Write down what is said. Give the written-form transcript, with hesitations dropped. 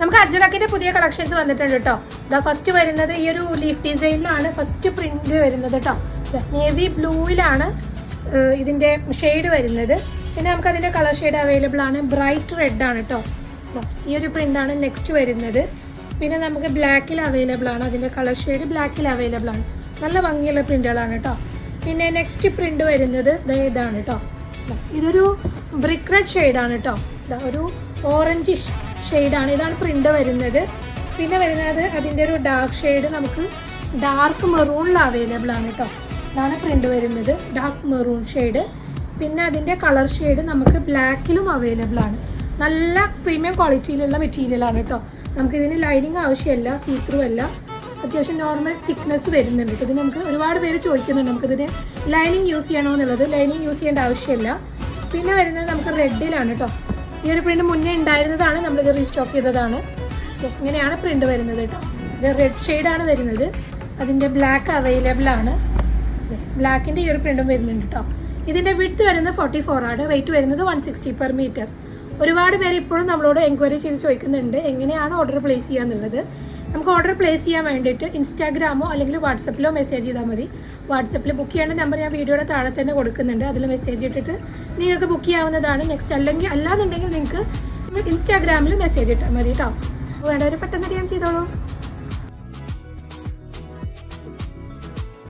നമുക്ക് അജ്രക്കിന്റെ പുതിയ കളക്ഷൻസ് വന്നിട്ടുണ്ട് കേട്ടോ. ഫസ്റ്റ് വരുന്നത് ഈ ഒരു ലീഫ് ഡിസൈനിലാണ് ഫസ്റ്റ് പ്രിന്റ് വരുന്നത് കേട്ടോ. നേവി ബ്ലൂയിലാണ് ഇതിന്റെ ഷെയ്ഡ് വരുന്നത്. പിന്നെ നമുക്ക് അതിന്റെ കളർ ഷെയ്ഡ് അവൈലബിൾ ആണ്. ബ്രൈറ്റ് റെഡ് ആണ് കേട്ടോ. ഈ ഒരു പ്രിന്റ് ആണ് നെക്സ്റ്റ് വരുന്നത്. പിന്നെ നമുക്ക് ബ്ലാക്കിൽ അവൈലബിൾ ആണ്. അതിന്റെ കളർ ഷെയ്ഡ് ബ്ലാക്കിൽ അവൈലബിൾ ആണ്. നല്ല ഭംഗിയുള്ള പ്രിന്റുകളാണ് കേട്ടോ. പിന്നെ നെക്സ്റ്റ് പ്രിന്റ് വരുന്നത് ഇതാണ് കേട്ടോ. ഇതൊരു ബ്രിക്ക് റെഡ് ഷെയ്ഡാണ് കേട്ടോ. ഒരു ഓറഞ്ചിഷ് ഷെയ്ഡാണ്. ഇതാണ് പ്രിന്റ് വരുന്നത്. പിന്നെ വരുന്നത് അതിൻ്റെ ഒരു ഡാർക്ക് ഷെയ്ഡ് നമുക്ക് ഡാർക്ക് മെറൂണിൽ അവൈലബിൾ ആണ് കേട്ടോ. ഇതാണ് പ്രിന്റ് വരുന്നത്, ഡാർക്ക് മെറൂൺ ഷെയ്ഡ്. പിന്നെ അതിൻ്റെ കളർ ഷെയ്ഡ് നമുക്ക് ബ്ലാക്കിലും അവൈലബിൾ ആണ്. നല്ല പ്രീമിയം ക്വാളിറ്റിയിലുള്ള മെറ്റീരിയലാണ് കേട്ടോ. നമുക്കിതിന് ലൈനിങ് ആവശ്യമില്ല, സീത്രൂ അല്ല, അത്യാവശ്യം നോർമൽ തിക്നെസ് വരുന്നുണ്ട്. ഇത് നമുക്ക് ഒരുപാട് പേര് ചോദിക്കുന്നുണ്ട് നമുക്കിതിന് ലൈനിങ് യൂസ് ചെയ്യണോ എന്നുള്ളത്. ലൈനിങ് യൂസ് ചെയ്യേണ്ട ആവശ്യമില്ല. പിന്നെ വരുന്നത് നമുക്ക് റെഡിലാണ് കേട്ടോ. ഈ ഒരു പ്രിന്റ് മുന്നേ ഉണ്ടായിരുന്നതാണ്, നമ്മളിത് റീസ്റ്റോക്ക് ചെയ്തതാണ്. ഇങ്ങനെയാണ് പ്രിന്റ് വരുന്നത് കേട്ടോ. ഇത് റെഡ് ഷെയ്ഡാണ് വരുന്നത്. അതിൻ്റെ ബ്ലാക്ക് അവൈലബിൾ ആണ്. ബ്ലാക്കിൻ്റെ ഈ ഒരു പ്രിന്റും വരുന്നുണ്ട് കേട്ടോ. ഇതിൻ്റെ വിഡ്ത്ത് വരുന്നത് 44 ആണ്. റേറ്റ് വരുന്നത് 160 പെർ മീറ്റർ. ഒരുപാട് പേര് ഇപ്പോഴും നമ്മളോട് എൻക്വയറി ചെയ്ത് ചോദിക്കുന്നുണ്ട് എങ്ങനെയാണ് ഓർഡർ പ്ലേസ് ചെയ്യുക എന്നുള്ളത്. നമുക്ക് ഓർഡർ പ്ലേസ് ചെയ്യാൻ വേണ്ടിയിട്ട് ഇൻസ്റ്റാഗ്രാമോ അല്ലെങ്കിൽ വാട്സപ്പിലോ മെസ്സേജ് ചെയ്താൽ മതി. വാട്സപ്പിൽ ബുക്ക് ചെയ്യേണ്ട നമ്പർ ഞാൻ വീഡിയോയുടെ താഴെ തന്നെ കൊടുക്കുന്നുണ്ട്. അതിൽ മെസ്സേജ് ഇട്ടിട്ട് നിങ്ങൾക്ക് ബുക്ക് ചെയ്യാവുന്നതാണ്. നെക്സ്റ്റ് അല്ലാന്നുണ്ടെങ്കിൽ നിങ്ങൾക്ക് ഇൻസ്റ്റാഗ്രാമിൽ മെസ്സേജ് ഇട്ടാൽ മതി കേട്ടോ. വേണ്ടവർ പെട്ടെന്ന് അറിയാൻ ചെയ്തോളൂ.